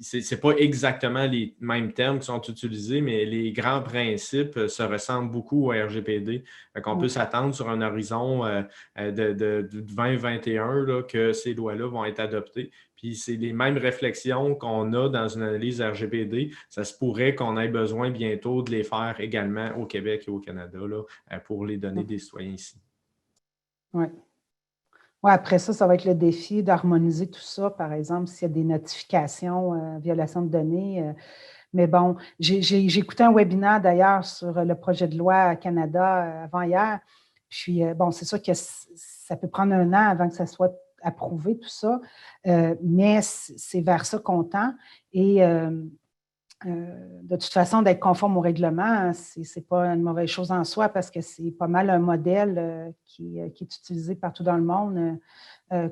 ce n'est pas exactement les mêmes termes qui sont utilisés, mais les grands principes se ressemblent beaucoup au RGPD. On peut s'attendre sur un horizon de 2021 là, que ces lois-là vont être adoptées. Puis c'est les mêmes réflexions qu'on a dans une analyse RGPD. Ça se pourrait qu'on ait besoin bientôt de les faire également au Québec et au Canada là, pour les données des citoyens ici. Oui. Ouais, après ça va être le défi d'harmoniser tout ça, par exemple, s'il y a des notifications, violation de données. Mais bon, j'ai écouté un webinaire d'ailleurs sur le projet de loi à Canada avant-hier. Puis, bon, c'est sûr que ça peut prendre 1 an avant que ça soit approuvé, tout ça. Mais c'est vers ça qu'on tend. Et de toute façon, d'être conforme au règlement, ce n'est pas une mauvaise chose en soi parce que c'est pas mal un modèle qui est utilisé partout dans le monde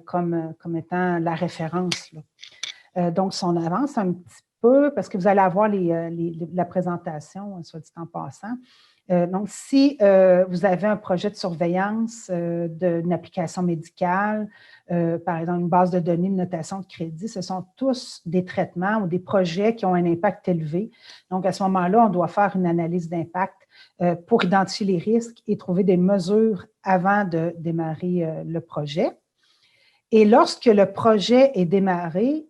comme étant la référence, là. Donc, si on avance un petit peu, parce que vous allez avoir la présentation, soit dit en passant. Donc, si vous avez un projet de surveillance d'une application médicale, par exemple une base de données de notation de crédit, ce sont tous des traitements ou des projets qui ont un impact élevé. Donc, à ce moment-là, on doit faire une analyse d'impact pour identifier les risques et trouver des mesures avant de démarrer le projet. Et lorsque le projet est démarré,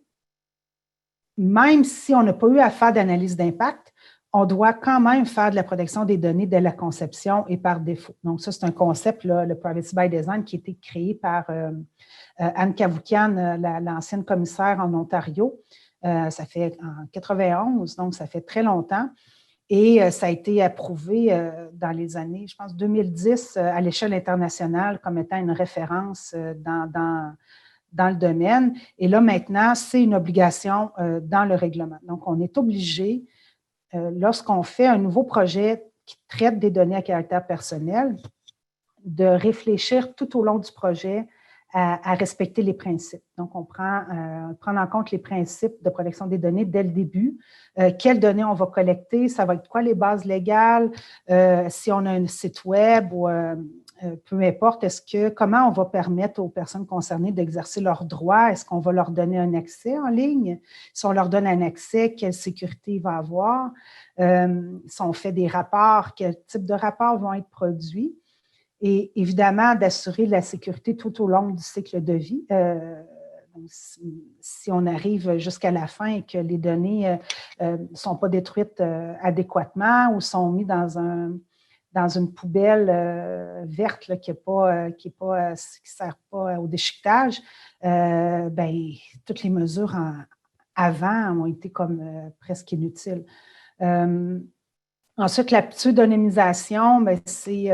même si on n'a pas eu à faire d'analyse d'impact, on doit quand même faire de la protection des données dès la conception et par défaut. Donc, ça, c'est un concept, là, le Privacy by Design, qui a été créé par Anne Cavoukian, l'ancienne commissaire en Ontario. Ça fait en 91, donc ça fait très longtemps. Et ça a été approuvé dans les années, je pense, 2010 à l'échelle internationale comme étant une référence dans le domaine. Et là, maintenant, c'est une obligation dans le règlement. Donc, on est obligé, lorsqu'on fait un nouveau projet qui traite des données à caractère personnel, de réfléchir tout au long du projet à respecter les principes. Donc, on prend en compte les principes de protection des données dès le début. Quelles données on va collecter? Ça va être quoi les bases légales? Si on a un site web ou peu importe, comment on va permettre aux personnes concernées d'exercer leurs droits? Est-ce qu'on va leur donner un accès en ligne? Si on leur donne un accès, quelle sécurité il va avoir? Si on fait des rapports, quel type de rapports vont être produits? Et évidemment, d'assurer la sécurité tout au long du cycle de vie. Donc, si on arrive jusqu'à la fin et que les données ne sont pas détruites adéquatement ou sont mises dans une poubelle verte là, qui ne sert pas au déchiquetage, toutes les mesures avant ont été comme presque inutiles. Ensuite, la pseudonymisation, c'est,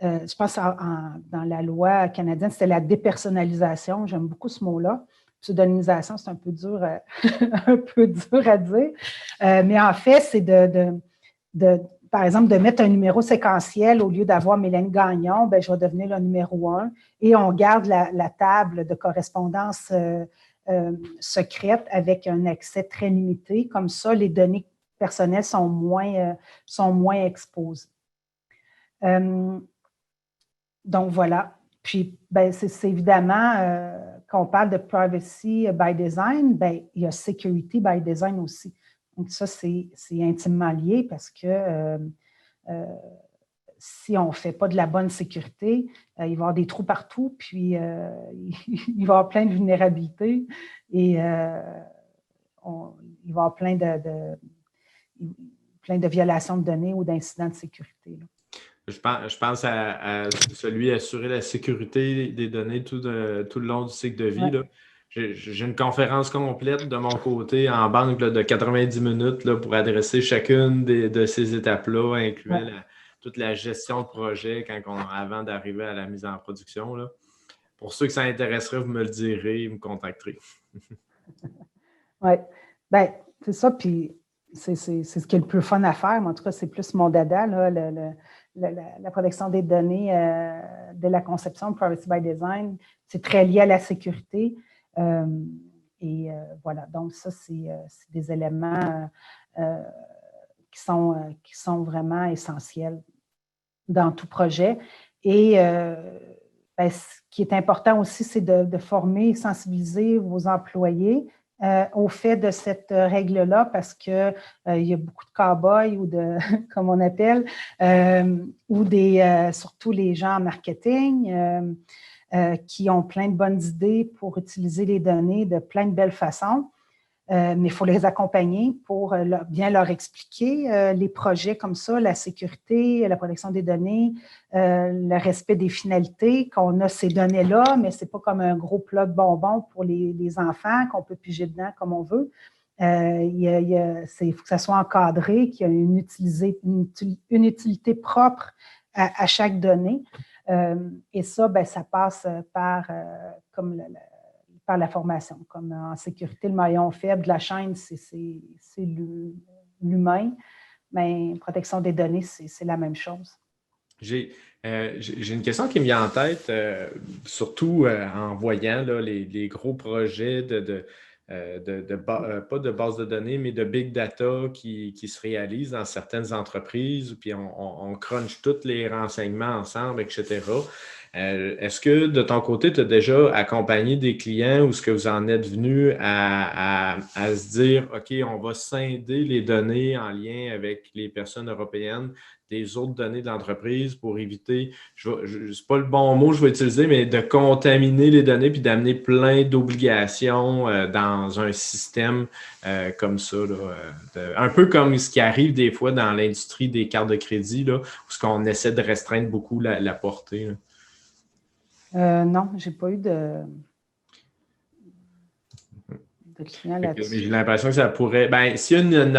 je pense dans la loi canadienne, c'était la dépersonnalisation. J'aime beaucoup ce mot-là. Pseudonymisation, c'est un peu dur, un peu dur à dire. Mais en fait, c'est par exemple, de mettre un numéro séquentiel au lieu d'avoir Mélanie Gagnon, je vais devenir le numéro 1 et on garde la table de correspondance secrète avec un accès très limité. Comme ça, les données personnelles sont moins exposées. Donc, voilà. Puis, c'est évidemment, quand on parle de privacy by design, il y a security by design aussi. Donc, ça, c'est intimement lié parce que si on ne fait pas de la bonne sécurité, il va y avoir des trous partout, puis il va y avoir plein de vulnérabilités et il va y avoir plein de violations de données ou d'incidents de sécurité. Là. Je pense à celui assurer la sécurité des données tout le long du cycle de vie. Ouais. Là. J'ai une conférence complète de mon côté en banque là, de 90 minutes là, pour adresser chacune de ces étapes-là, incluant toute la gestion de projet avant d'arriver à la mise en production. Là. Pour ceux que ça intéresserait, vous me le direz, vous me contacterez. Oui, c'est ça, puis c'est ce qui est le plus fun à faire, mais en tout cas, c'est plus mon dada, là, la protection des données de la conception, Privacy by Design, c'est très lié à la sécurité. Voilà, donc ça, c'est des éléments qui sont vraiment essentiels dans tout projet. Et ce qui est important aussi, c'est de former et sensibiliser vos employés au fait de cette règle-là parce qu'il y a beaucoup de cow-boys ou comme on appelle, ou surtout les gens en marketing qui ont plein de bonnes idées pour utiliser les données de plein de belles façons. Mais il faut les accompagner pour bien leur expliquer les projets comme ça, la sécurité, la protection des données, le respect des finalités, qu'on a ces données-là, mais ce n'est pas comme un gros plat de bonbons pour les enfants qu'on peut piger dedans comme on veut. Il faut que ça soit encadré, qu'il y ait une utilité propre à chaque donnée. Et ça, ça passe par la formation. Comme en sécurité, le maillon faible de la chaîne, c'est l'humain, mais protection des données, c'est la même chose. J'ai une question qui me vient en tête, surtout en voyant là, les gros projets pas de base de données, mais de big data qui se réalisent dans certaines entreprises, puis on crunch tous les renseignements ensemble, etc. Est-ce que de ton côté, tu as déjà accompagné des clients ou est-ce que vous en êtes venu à se dire, OK, on va scinder les données en lien avec les personnes européennes des autres données de l'entreprise pour éviter, c'est pas le bon mot que je vais utiliser, mais de contaminer les données puis d'amener plein d'obligations dans un système comme ça. Là, un peu comme ce qui arrive des fois dans l'industrie des cartes de crédit, là, où on essaie de restreindre beaucoup la portée. Non, j'ai pas eu de clients là-dessus. J'ai l'impression que ça pourrait... s'il y a une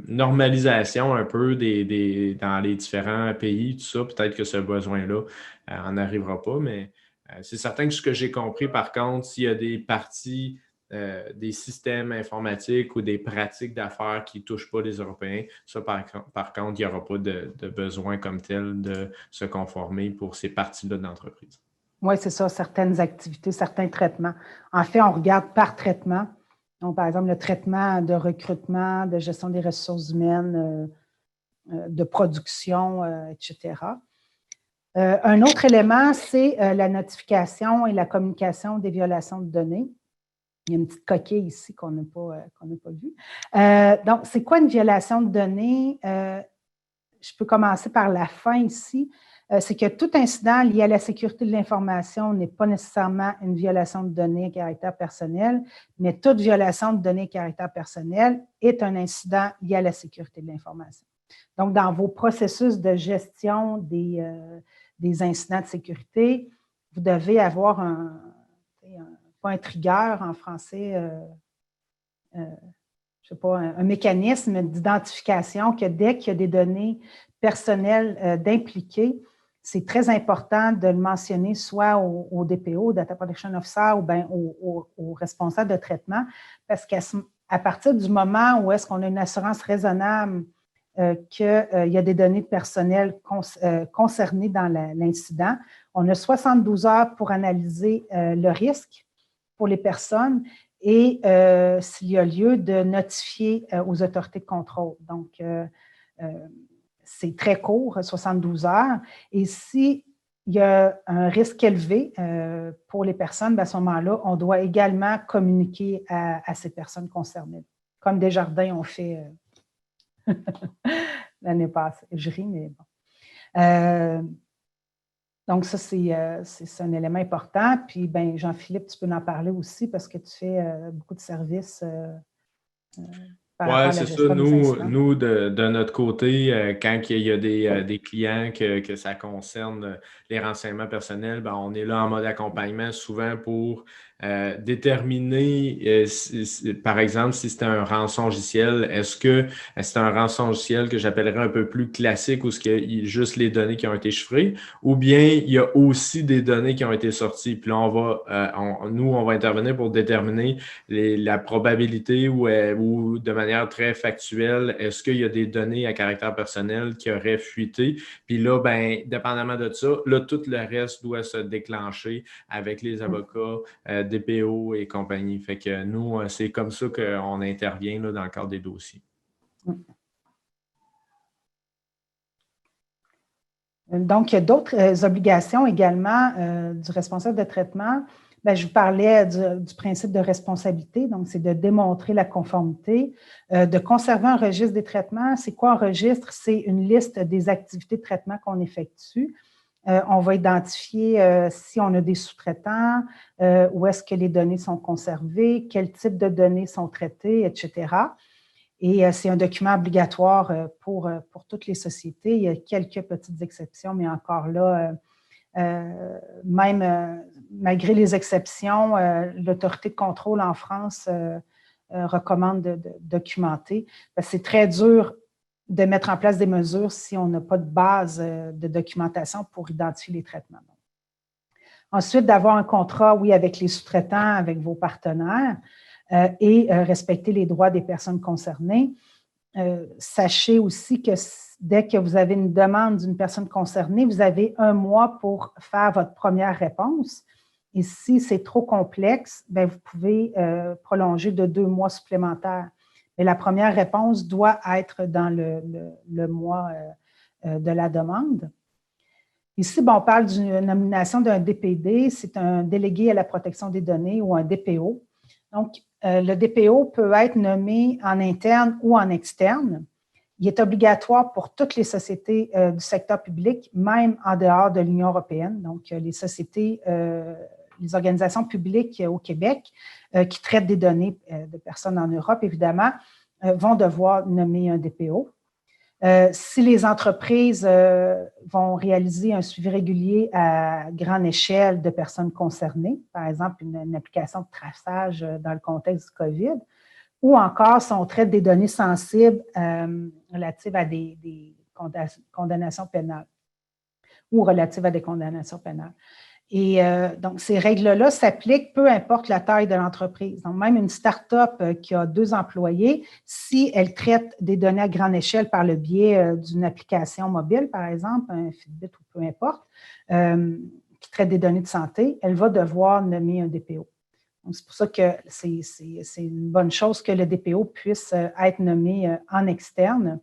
normalisation un peu dans les différents pays, tout ça, peut-être que ce besoin-là en arrivera pas, mais c'est certain que ce que j'ai compris, par contre, s'il y a des parties des systèmes informatiques ou des pratiques d'affaires qui ne touchent pas les Européens, ça, par contre, il n'y aura pas de besoin comme tel de se conformer pour ces parties-là de l'entreprise. Oui, c'est ça, certaines activités, certains traitements. En fait, on regarde par traitement. Donc, par exemple, le traitement de recrutement, de gestion des ressources humaines, de production, etc. Un autre élément, c'est la notification et la communication des violations de données. Il y a une petite coquille ici qu'on n'a pas vue. Donc, c'est quoi une violation de données? Je peux commencer par la fin ici. C'est que tout incident lié à la sécurité de l'information n'est pas nécessairement une violation de données à caractère personnel, mais toute violation de données à caractère personnel est un incident lié à la sécurité de l'information. Donc, dans vos processus de gestion des incidents de sécurité, vous devez avoir pas un trigger en français, je ne sais pas, un mécanisme d'identification que dès qu'il y a des données personnelles d'impliquer, c'est très important de le mentionner soit au DPO, Data Protection Officer, ou bien au responsable de traitement, parce qu'à partir du moment où est-ce qu'on a une assurance raisonnable qu'il y a des données personnelles concernées dans l'incident, on a 72 heures pour analyser le risque pour les personnes et s'il y a lieu de notifier aux autorités de contrôle. Donc, c'est très court, 72 heures. Et s'il y a un risque élevé pour les personnes, bien, à ce moment-là, on doit également communiquer à ces personnes concernées, comme Desjardins ont fait l'année passée. Je ris, mais bon. Donc, ça, c'est un élément important. Puis, ben, Jean-Philippe, tu peux en parler aussi parce que tu fais beaucoup de services par rapport à la c'est gestion ça. des incidents. Nous de notre côté, quand il y a des clients que ça concerne les renseignements personnels, ben, on est là en mode accompagnement souvent pour déterminer, par exemple, si c'est un rançongiciel, est-ce que c'est un rançongiciel que j'appellerais un peu plus classique ou est-ce qu'il y a juste les données qui ont été chiffrées, ou bien il y a aussi des données qui ont été sorties. Puis là, on va intervenir pour déterminer la probabilité ou de manière très factuelle, est-ce qu'il y a des données à caractère personnel qui auraient fuité? Puis là, ben, dépendamment de ça, là, tout le reste doit se déclencher avec les avocats, DPO et compagnie. Fait que nous, c'est comme ça qu'on intervient là, dans le cadre des dossiers. Donc, il y a d'autres obligations également du responsable de traitement. Bien, je vous parlais du principe de responsabilité, donc c'est de démontrer la conformité, de conserver un registre des traitements. C'est quoi un registre? C'est une liste des activités de traitement qu'on effectue. On va identifier si on a des sous-traitants, où est-ce que les données sont conservées, quel type de données sont traitées, etc. Et c'est un document obligatoire pour toutes les sociétés. Il y a quelques petites exceptions, mais encore là, même malgré les exceptions, l'autorité de contrôle en France recommande de documenter. C'est très dur de mettre en place des mesures si on n'a pas de base de documentation pour identifier les traitements. Ensuite, d'avoir un contrat, oui, avec les sous-traitants, avec vos partenaires et respecter les droits des personnes concernées. Sachez aussi que dès que vous avez une demande d'une personne concernée, vous avez 1 mois pour faire votre première réponse. Et si c'est trop complexe, bien, vous pouvez prolonger de 2 mois supplémentaires. Mais la première réponse doit être dans le mois de la demande. Ici, on parle d'une nomination d'un DPD, c'est un délégué à la protection des données ou un DPO. Donc, le DPO peut être nommé en interne ou en externe. Il est obligatoire pour toutes les sociétés du secteur public, même en dehors de l'Union européenne. Donc, les sociétés, les organisations publiques au Québec qui traitent des données de personnes en Europe, évidemment, vont devoir nommer un DPO. Si les entreprises vont réaliser un suivi régulier à grande échelle de personnes concernées, par exemple une application de traçage dans le contexte du COVID, ou encore si on traite des données sensibles relatives à des condamnations pénales ou relatives à des condamnations pénales. Et donc, ces règles-là s'appliquent peu importe la taille de l'entreprise. Donc, même une start-up qui a 2 employés, si elle traite des données à grande échelle par le biais d'une application mobile, par exemple, un Fitbit ou peu importe, qui traite des données de santé, elle va devoir nommer un DPO. Donc, c'est pour ça que c'est une bonne chose que le DPO puisse être nommé en externe.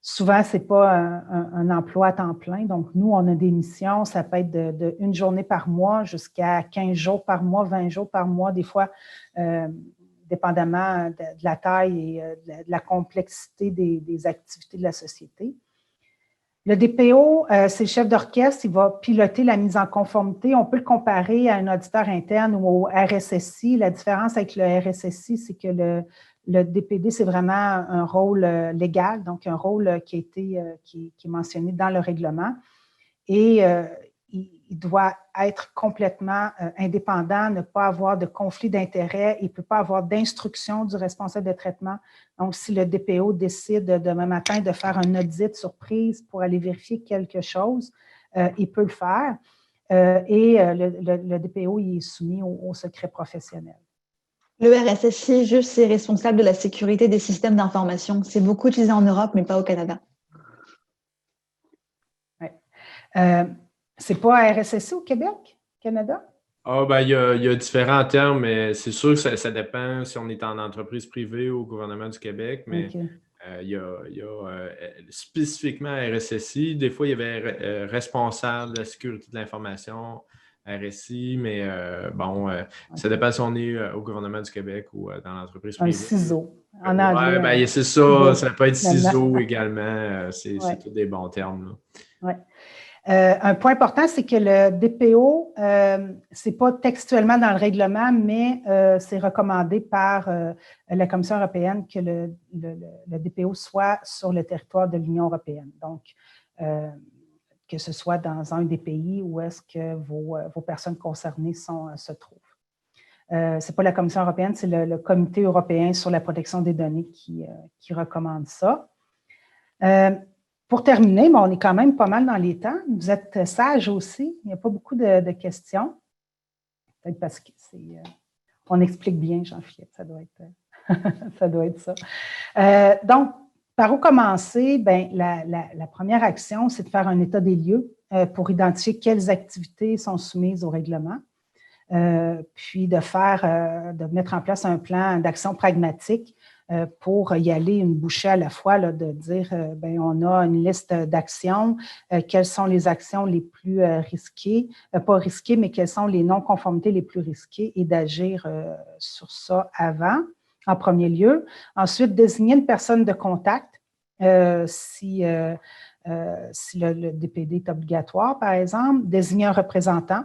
Souvent, ce n'est pas un emploi à temps plein. Donc, nous, on a des missions, ça peut être de une journée par mois jusqu'à 15 jours par mois, 20 jours par mois, des fois, dépendamment de la taille et de la complexité des activités de la société. Le DPO, c'est le chef d'orchestre, il va piloter la mise en conformité. On peut le comparer à un auditeur interne ou au RSSI. La différence avec le RSSI, c'est que le DPD, c'est vraiment un rôle légal, donc un rôle qui est mentionné dans le règlement. Et il doit être complètement indépendant, ne pas avoir de conflit d'intérêts, il ne peut pas avoir d'instruction du responsable de traitement. Donc, si le DPO décide demain matin de faire un audit surprise pour aller vérifier quelque chose, il peut le faire. Le DPO, il est soumis au secret professionnel. Le RSSI, juste, c'est responsable de la sécurité des systèmes d'information. C'est beaucoup utilisé en Europe, mais pas au Canada. Oui. C'est pas RSSI au Québec, Canada? Ah, ben, il y a différents termes, mais c'est sûr que ça dépend si on est en entreprise privée ou au gouvernement du Québec, mais Okay. il y a spécifiquement RSSI. Des fois, il y avait responsable de la sécurité de l'information, RSI, mais ça dépend si on est au gouvernement du Québec ou dans l'entreprise privée. Un ciseau, en Ouais, anglais. ben, c'est ça, ça peut être ciseau également. C'est tous des bons termes. Oui. Un point important, c'est que le DPO, ce n'est pas textuellement dans le règlement, mais c'est recommandé par la Commission européenne que le DPO soit sur le territoire de l'Union européenne. Donc, que ce soit dans un des pays où est-ce que vos personnes concernées se trouvent. Ce n'est pas la Commission européenne, c'est le Comité européen sur la protection des données qui recommande ça. Pour terminer, on est quand même pas mal dans les temps. Vous êtes sage aussi. Il n'y a pas beaucoup de questions. Peut-être parce qu'on explique bien, Jean-Philippe. Ça doit être ça. Donc, par où commencer? Bien, la première action, c'est de faire un état des lieux pour identifier quelles activités sont soumises au règlement. Puis de mettre en place un plan d'action pragmatique pour y aller une bouchée à la fois, là, de dire, on a une liste d'actions, quelles sont les actions les plus risquées, pas risquées, mais quelles sont les non-conformités les plus risquées et d'agir sur ça en premier lieu. Ensuite, désigner une personne de contact si le DPD est obligatoire, par exemple, désigner un représentant.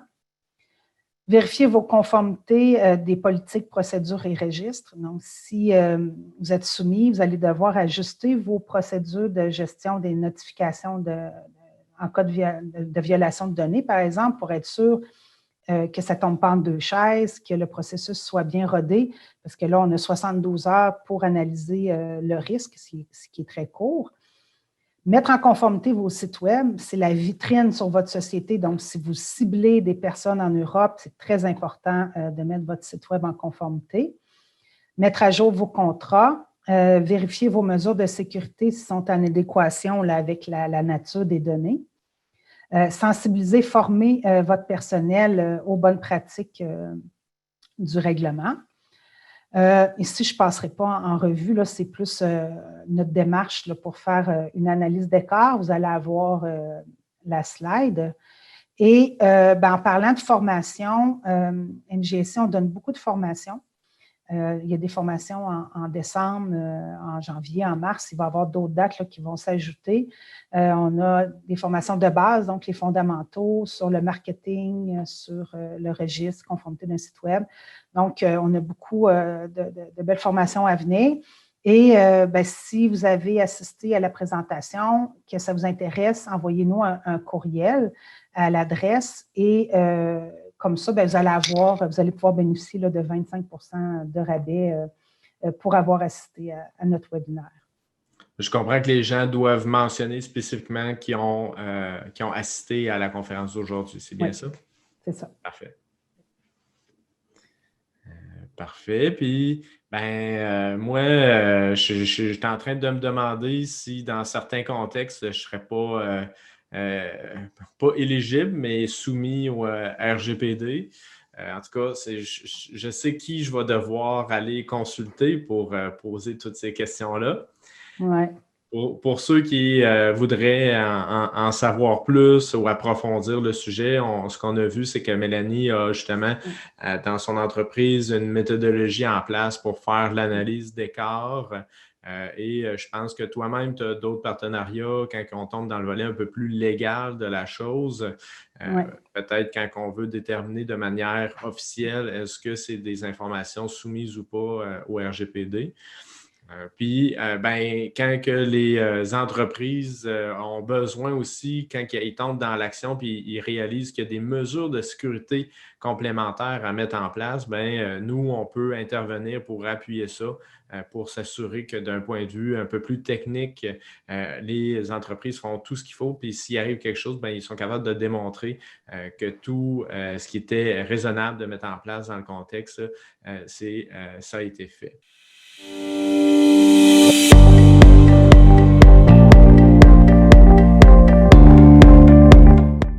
Vérifier vos conformités des politiques, procédures et registres. Donc, si vous êtes soumis, vous allez devoir ajuster vos procédures de gestion des notifications en cas de violation de données, par exemple, pour être sûr que ça ne tombe pas en deux chaises, que le processus soit bien rodé, parce que là, on a 72 heures pour analyser le risque, ce qui est très court. Mettre en conformité vos sites web, c'est la vitrine sur votre société. Donc, si vous ciblez des personnes en Europe, c'est très important de mettre votre site web en conformité. Mettre à jour vos contrats, vérifier vos mesures de sécurité s'ils sont en adéquation là, avec la nature des données. Sensibiliser, former votre personnel aux bonnes pratiques du règlement. Ici, je ne passerai pas en revue, là, c'est plus notre démarche là, pour faire une analyse d'écart. Vous allez avoir la slide. Et en parlant de formation, MGSI, on donne beaucoup de formations. Il y a des formations en décembre, en janvier, en mars. Il va y avoir d'autres dates là, qui vont s'ajouter. On a des formations de base, donc les fondamentaux sur le marketing, sur le registre, conformité d'un site web. Donc, on a beaucoup de belles formations à venir. Et si vous avez assisté à la présentation, que ça vous intéresse, envoyez-nous un courriel à l'adresse et comme ça, vous allez pouvoir bénéficier là, de 25 % de rabais pour avoir assisté à notre webinaire. Je comprends que les gens doivent mentionner spécifiquement qui ont assisté à la conférence d'aujourd'hui. C'est bien ça? C'est ça. Parfait. Parfait. Puis, moi, je suis en train de me demander si dans certains contextes, je ne serais pas éligible, mais soumis au RGPD. En tout cas, je sais qui je vais devoir aller consulter pour poser toutes ces questions-là. Ouais. Pour ceux qui voudraient en savoir plus ou approfondir le sujet, ce qu'on a vu, c'est que Mélanie a justement dans son entreprise une méthodologie en place pour faire l'analyse d'écart. Et je pense que toi-même, tu as d'autres partenariats quand on tombe dans le volet un peu plus légal de la chose. Peut-être quand on veut déterminer de manière officielle, est-ce que c'est des informations soumises ou pas au RGPD. Puis, quand que les entreprises ont besoin aussi, quand ils tombent dans l'action puis ils réalisent qu'il y a des mesures de sécurité complémentaires à mettre en place, nous, on peut intervenir pour appuyer ça, pour s'assurer que d'un point de vue un peu plus technique, les entreprises font tout ce qu'il faut. Puis, s'il arrive quelque chose, ils sont capables de démontrer que tout ce qui était raisonnable de mettre en place dans le contexte, ça a été fait.